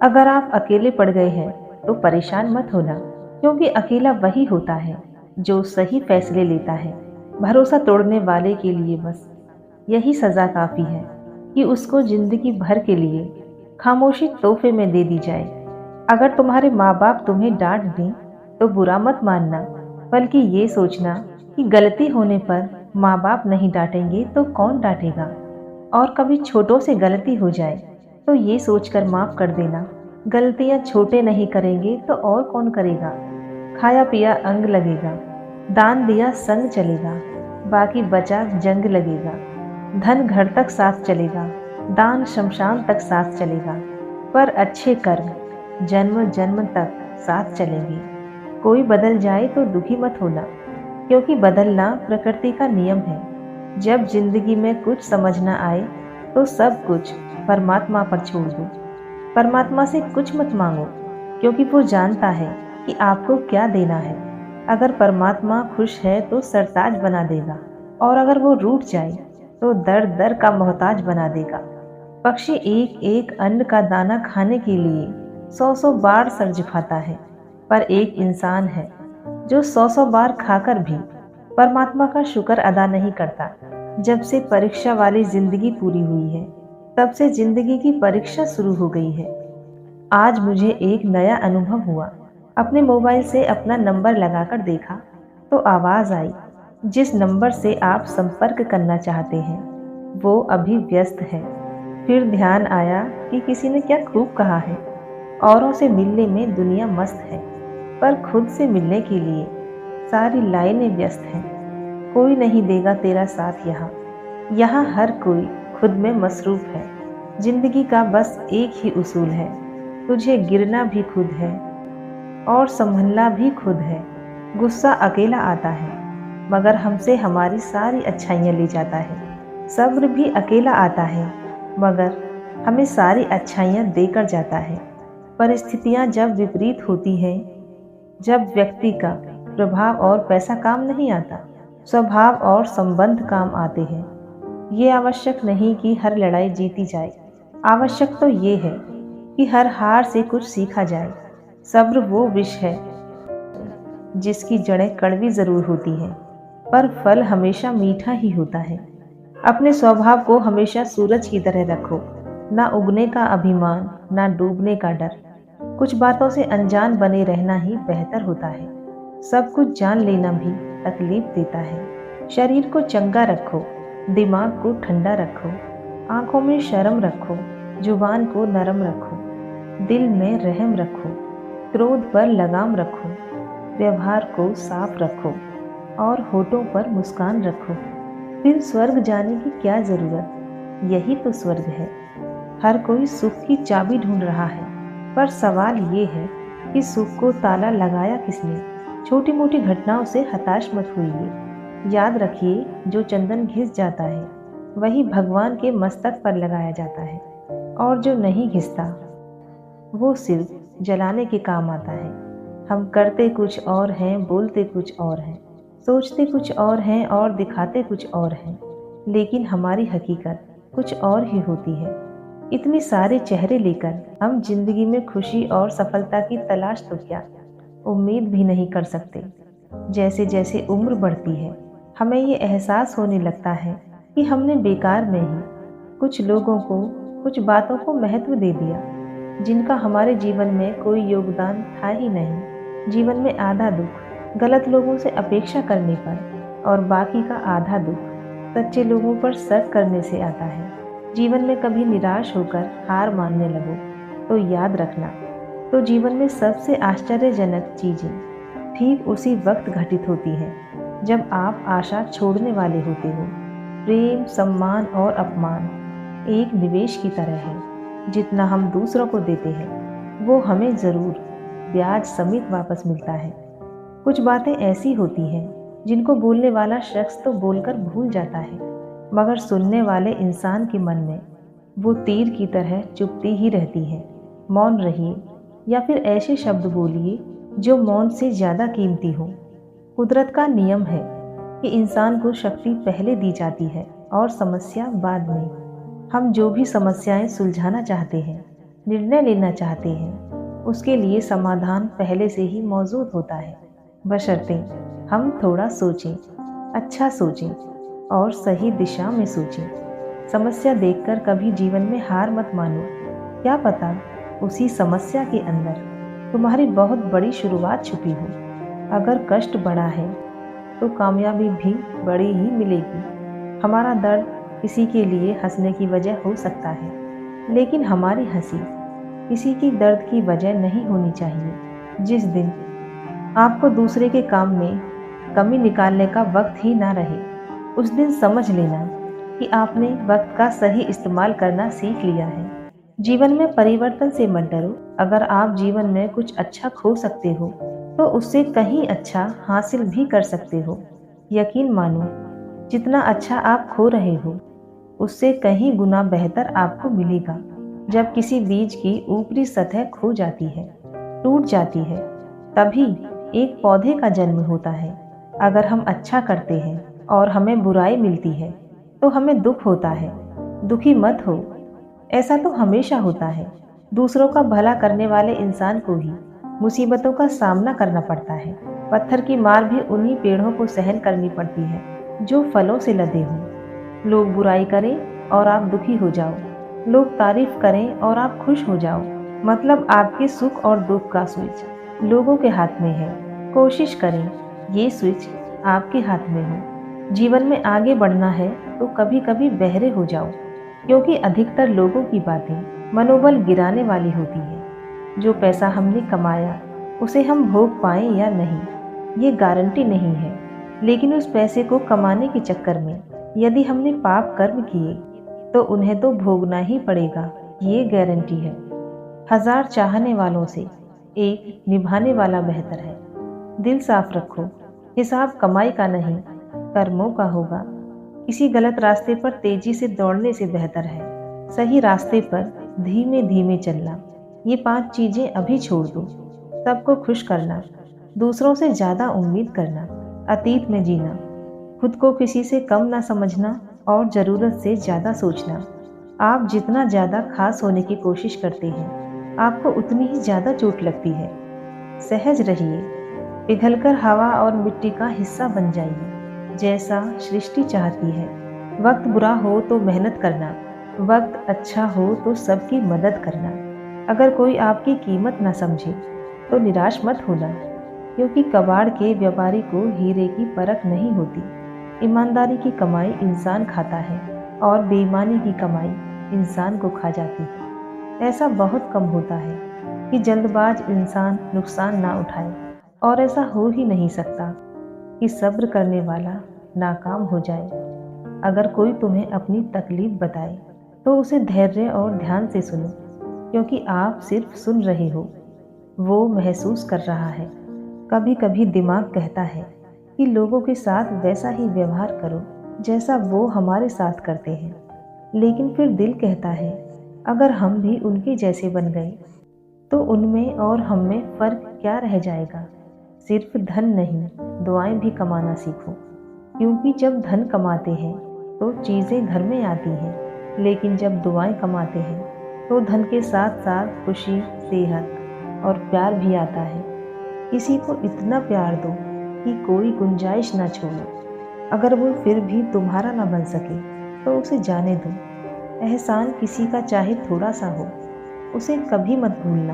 अगर आप अकेले पड़ गए हैं तो परेशान मत होना, क्योंकि अकेला वही होता है जो सही फैसले लेता है। भरोसा तोड़ने वाले के लिए बस यही सज़ा काफ़ी है कि उसको ज़िंदगी भर के लिए खामोशी तोहफे में दे दी जाए। अगर तुम्हारे माँ बाप तुम्हें डांट दें तो बुरा मत मानना, बल्कि ये सोचना कि गलती होने पर माँ बाप नहीं डांटेंगे तो कौन डांटेगा। और कभी छोटों से गलती हो जाए तो ये सोचकर माफ़ कर देना, गलतियाँ छोटे नहीं करेंगे तो और कौन करेगा। खाया पिया अंग लगेगा, दान दिया संग चलेगा, बाकी बचा जंग लगेगा। धन घर तक साथ चलेगा, दान शमशान तक साथ चलेगा, पर अच्छे कर्म जन्म जन्म तक साथ चलेंगे। कोई बदल जाए तो दुखी मत होना, क्योंकि बदलना प्रकृति का नियम है। जब जिंदगी में कुछ समझ न आए तो सब कुछ परमात्मा पर छोड़ दो। परमात्मा से कुछ मत मांगो, क्योंकि वो जानता है कि आपको क्या देना है। अगर परमात्मा खुश है तो सरताज बना देगा, और अगर वो रूठ जाए तो दर दर का मोहताज बना देगा। पक्षी एक एक अन्न का दाना खाने के लिए सौ सौ बार सर झुकाता है, पर एक इंसान है जो सौ सौ बार खाकर भी परमात्मा का शुक्र अदा नहीं करता। जब से परीक्षा वाली जिंदगी पूरी हुई है, तब से जिंदगी की परीक्षा शुरू हो गई है। आज मुझे एक नया अनुभव हुआ। अपने मोबाइल से अपना नंबर लगाकर देखा तो आवाज़ आई, जिस नंबर से आप संपर्क करना चाहते हैं वो अभी व्यस्त है। फिर ध्यान आया कि किसी ने क्या खूब कहा है, औरों से मिलने में दुनिया मस्त है, पर खुद से मिलने के लिए सारी लाइनें व्यस्त हैं। कोई नहीं देगा तेरा साथ यहाँ। यहाँ हर कोई खुद में मसरूफ है। जिंदगी का बस एक ही उसूल है, तुझे गिरना भी खुद है और संभलना भी खुद है। गुस्सा अकेला आता है, मगर हमसे हमारी सारी अच्छाइयाँ ले जाता है। सब्र भी अकेला आता है, मगर हमें सारी अच्छाइयाँ देकर जाता है। परिस्थितियाँ जब विपरीत होती हैं, जब व्यक्ति का प्रभाव और पैसा काम नहीं आता, स्वभाव और संबंध काम आते हैं। ये आवश्यक नहीं कि हर लड़ाई जीती जाए, आवश्यक तो ये है कि हर हार से कुछ सीखा जाए। सब्र वो विष है जिसकी जड़ें कड़वी जरूर होती हैं, पर फल हमेशा मीठा ही होता है। अपने स्वभाव को हमेशा सूरज की तरह रखो, ना उगने का अभिमान, ना डूबने का डर। कुछ बातों से अनजान बने रहना ही बेहतर होता है। सब कुछ जान लेना भी तकलीफ देता है। शरीर को चंगा रखो, दिमाग को ठंडा रखो, आंखों में शर्म रखो, जुबान को नरम रखो, दिल में रहम रखो, क्रोध पर लगाम रखो, व्यवहार को साफ रखो और होठों पर मुस्कान रखो। फिर स्वर्ग जाने की क्या जरूरत, यही तो स्वर्ग है। हर कोई सुख की चाबी ढूंढ रहा है, पर सवाल ये है कि सुख को ताला लगाया किसने। छोटी मोटी घटनाओं से हताश मत होइए। याद रखिए, जो चंदन घिस जाता है वही भगवान के मस्तक पर लगाया जाता है, और जो नहीं घिसता वो सिर्फ जलाने के काम आता है। हम करते कुछ और हैं, बोलते कुछ और हैं, सोचते कुछ और हैं और दिखाते कुछ और हैं, लेकिन हमारी हकीकत कुछ और ही होती है। इतने सारे चेहरे लेकर हम जिंदगी में खुशी और सफलता की तलाश तो क्या उम्मीद भी नहीं कर सकते। जैसे जैसे उम्र बढ़ती है, हमें ये एहसास होने लगता है कि हमने बेकार में ही कुछ लोगों को, कुछ बातों को महत्व दे दिया, जिनका हमारे जीवन में कोई योगदान था ही नहीं। जीवन में आधा दुख गलत लोगों से अपेक्षा करने पर, और बाकी का आधा दुख सच्चे लोगों पर शक करने से आता है। जीवन में कभी निराश होकर हार मानने लगो तो याद रखना, तो जीवन में सबसे आश्चर्यजनक चीज़ें ठीक उसी वक्त घटित होती हैं जब आप आशा छोड़ने वाले होते हो। प्रेम, सम्मान और अपमान एक निवेश की तरह है। जितना हम दूसरों को देते हैं वो हमें ज़रूर ब्याज समेत वापस मिलता है। कुछ बातें ऐसी होती हैं जिनको बोलने वाला शख्स तो बोलकर भूल जाता है, मगर सुनने वाले इंसान के मन में वो तीर की तरह चुभती ही रहती है। मौन रहिए, या फिर ऐसे शब्द बोलिए जो मौन से ज़्यादा कीमती हो। कुदरत का नियम है कि इंसान को शक्ति पहले दी जाती है, और समस्या बाद में। हम जो भी समस्याएं सुलझाना चाहते हैं, वो हमें ज़रूर ब्याज समेत वापस मिलता है। कुछ बातें ऐसी होती हैं जिनको बोलने वाला शख्स तो बोलकर भूल जाता है, मगर सुनने वाले इंसान के मन में वो तीर की तरह चुभती ही रहती है। मौन रहिए, या फिर ऐसे शब्द बोलिए जो मौन से ज़्यादा कीमती हो। कुदरत का नियम है कि इंसान को शक्ति पहले दी जाती है, और समस्या बाद में। निर्णय लेना चाहते हैं, उसके लिए समाधान पहले से ही मौजूद होता है, बशर्ते हम थोड़ा सोचें, अच्छा सोचें और सही दिशा में सोचें। समस्या देखकर कभी जीवन में हार मत मानो। क्या पता उसी समस्या के अंदर तुम्हारी बहुत बड़ी शुरुआत छुपी हो। अगर कष्ट बड़ा है तो कामयाबी भी बड़ी ही मिलेगी। हमारा दर्द किसी के लिए हंसने की वजह हो सकता है, लेकिन हमारी हंसी किसी की दर्द की वजह नहीं होनी चाहिए। जिस दिन आपको दूसरे के काम में कमी निकालने का वक्त ही ना रहे, उस दिन समझ लेना कि आपने वक्त का सही इस्तेमाल करना सीख लिया है। जीवन में परिवर्तन से मत डरो। अगर आप जीवन में कुछ अच्छा खो सकते हो तो उससे कहीं अच्छा हासिल भी कर सकते हो। यकीन मानो, जितना अच्छा आप खो रहे हो उससे कहीं गुना बेहतर आपको मिलेगा। जब किसी बीज की ऊपरी सतह खो जाती है, टूट जाती है, तभी एक पौधे का जन्म होता है। अगर हम अच्छा करते हैं और हमें बुराई मिलती है तो हमें दुख होता है। दुखी मत हो, ऐसा तो हमेशा होता है। दूसरों का भला करने वाले इंसान को ही मुसीबतों का सामना करना पड़ता है। पत्थर की मार भी उन्हीं पेड़ों को सहन करनी पड़ती है जो फलों से लदे हों। लोग बुराई करें और आप दुखी हो जाओ, लोग तारीफ करें और आप खुश हो जाओ। मतलब आपके सुख और दुख का स्विच लोगों के हाथ में है। कोशिश करें ये स्विच आपके हाथ में हो। जीवन में आगे बढ़ना है तो कभी कभी बहरे हो जाओ, क्योंकि अधिकतर लोगों की बातें मनोबल गिराने वाली होती है। जो पैसा हमने कमाया उसे हम भोग पाएं या नहीं, ये गारंटी नहीं है। लेकिन उस पैसे को कमाने के चक्कर में यदि हमने पाप कर्म किए तो उन्हें तो भोगना ही पड़ेगा, ये गारंटी है। 1000 चाहने वालों से एक निभाने वाला बेहतर है। दिल साफ रखो, हिसाब कमाई का नहीं, कर्मों का होगा। किसी गलत रास्ते पर तेजी से दौड़ने से बेहतर है सही रास्ते पर धीमे धीमे चलना। ये 5 चीजें अभी छोड़ दो। सबको खुश करना, दूसरों से ज्यादा उम्मीद करना, अतीत में जीना, खुद को किसी से कम ना समझना और जरूरत से ज्यादा सोचना। आप जितना ज्यादा खास होने की कोशिश करते हैं, आपको उतनी ही ज्यादा चोट लगती है। सहज रहिए, पिघलकर हवा और मिट्टी का हिस्सा बन जाइए, जैसा सृष्टि चाहती है। वक्त बुरा हो तो मेहनत करना, वक्त अच्छा हो तो सबकी मदद करना। अगर कोई आपकी कीमत ना समझे तो निराश मत होना, क्योंकि कबाड़ के व्यापारी को हीरे की परख नहीं होती। ईमानदारी की कमाई इंसान खाता है और बेईमानी की कमाई इंसान को खा जाती है। ऐसा बहुत कम होता है कि जल्दबाज इंसान नुकसान ना उठाए, और ऐसा हो ही नहीं सकता कि सब्र करने वाला नाकाम हो जाए। अगर कोई तुम्हें अपनी तकलीफ बताए तो उसे धैर्य और ध्यान से सुनो, क्योंकि आप सिर्फ सुन रहे हो, वो महसूस कर रहा है। कभी कभी दिमाग कहता है कि लोगों के साथ वैसा ही व्यवहार करो जैसा वो हमारे साथ करते हैं, लेकिन फिर दिल कहता है अगर हम भी उनके जैसे बन गए तो उनमें और हम में फर्क क्या रह जाएगा। सिर्फ धन नहीं, दुआएं भी कमाना सीखो, क्योंकि जब धन कमाते हैं तो चीज़ें घर में आती हैं, लेकिन जब दुआएं कमाते हैं तो धन के साथ साथ खुशी, सेहत और प्यार भी आता है। किसी को इतना प्यार दो कि कोई गुंजाइश ना छोड़ो। अगर वो फिर भी तुम्हारा ना बन सके तो उसे जाने दो। एहसान किसी का चाहे थोड़ा सा हो, उसे कभी मत भूलना।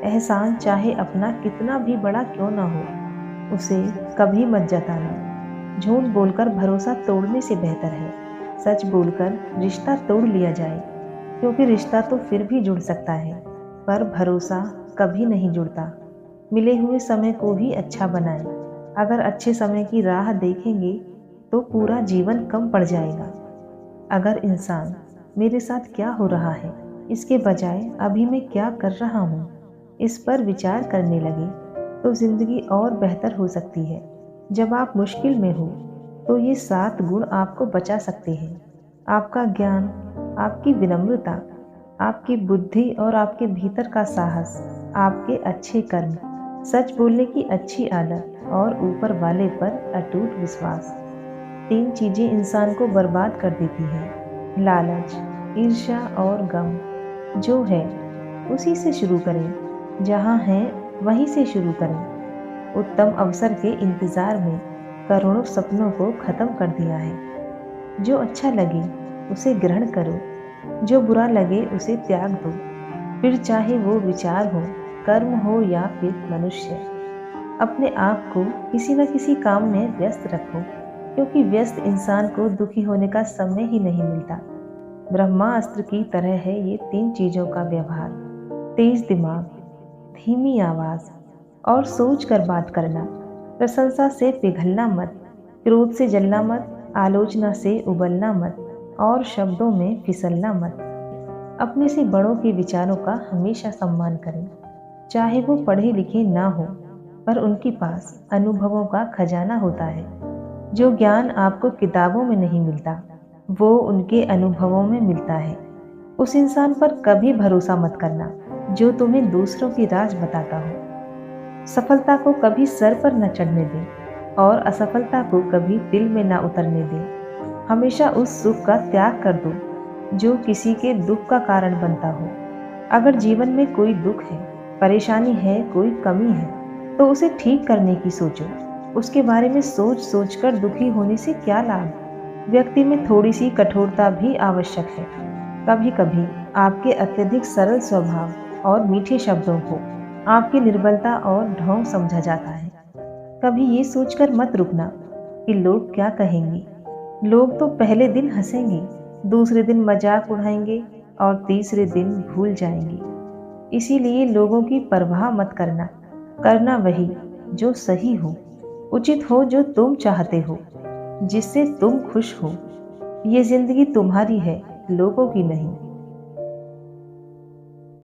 एहसान चाहे अपना कितना भी बड़ा क्यों ना हो, उसे कभी मत जताना। झूठ बोलकर भरोसा तोड़ने से बेहतर है सच बोलकर रिश्ता तोड़ लिया जाए, क्योंकि रिश्ता तो फिर भी जुड़ सकता है पर भरोसा कभी नहीं जुड़ता। मिले हुए समय को ही अच्छा बनाएं। अगर अच्छे समय की राह देखेंगे तो पूरा जीवन कम पड़ जाएगा। अगर इंसान मेरे साथ क्या हो रहा है इसके बजाय अभी मैं क्या कर रहा हूँ, इस पर विचार करने लगे तो जिंदगी और बेहतर हो सकती है। जब आप मुश्किल में हो तो ये 7 गुण आपको बचा सकते हैं। आपका ज्ञान, आपकी विनम्रता, आपकी बुद्धि और आपके भीतर का साहस, आपके अच्छे कर्म, सच बोलने की अच्छी आदत और ऊपर वाले पर अटूट विश्वास। 3 चीजें इंसान को बर्बाद कर देती हैं, लालच, ईर्ष्या और गम। जो है उसी से शुरू करें, जहाँ हैं वहीं से शुरू करें। उत्तम अवसर के इंतजार में करोड़ों सपनों को खत्म कर दिया है। जो अच्छा लगे उसे ग्रहण करो, जो बुरा लगे उसे त्याग दो। फिर चाहे वो विचार हो, कर्म हो या फिर मनुष्य, अपने आप को किसी न किसी काम में व्यस्त रखो, क्योंकि व्यस्त इंसान को दुखी होने का समय ही नहीं मिलता। ब्रह्मास्त्र की तरह है ये 3 चीजों का व्यवहार: तेज दिमाग, धीमी आवाज और सोच कर बात करना। प्रशंसा से पिघलना मत, क्रोध से जलना मत, आलोचना से उबलना मत और शब्दों में फिसलना मत। अपने से बड़ों के विचारों का हमेशा सम्मान करें, चाहे वो पढ़े लिखे ना हो, पर उनके पास अनुभवों का खजाना होता है। जो ज्ञान आपको किताबों में नहीं मिलता, वो उनके अनुभवों में मिलता है। उस इंसान पर कभी भरोसा मत करना जो तुम्हें दूसरों की राज बताता हो। सफलता को कभी सर पर न चढ़ने दें और असफलता को कभी दिल में न उतरने दें। हमेशा उस सुख का त्याग कर दो जो किसी के दुख का कारण बनता हो। अगर जीवन में कोई दुख है, परेशानी है, कोई कमी है, तो उसे ठीक करने की सोचो। उसके बारे में सोच सोच कर दुखी होने से क्या लाभ। व्यक्ति में थोड़ी सी कठोरता भी आवश्यक है। कभी कभी आपके अत्यधिक सरल स्वभाव और मीठे शब्दों को आपकी निर्बलता और ढोंग समझा जाता है। कभी ये सोचकर मत रुकना कि लोग क्या कहेंगे। लोग तो पहले दिन हंसेंगे, दूसरे दिन मजाक उड़ाएंगे और तीसरे दिन भूल जाएंगे। इसीलिए लोगों की परवाह मत करना। करना वही जो सही हो, उचित हो, जो तुम चाहते हो, जिससे तुम खुश हो। ये जिंदगी तुम्हारी है, लोगों की नहीं।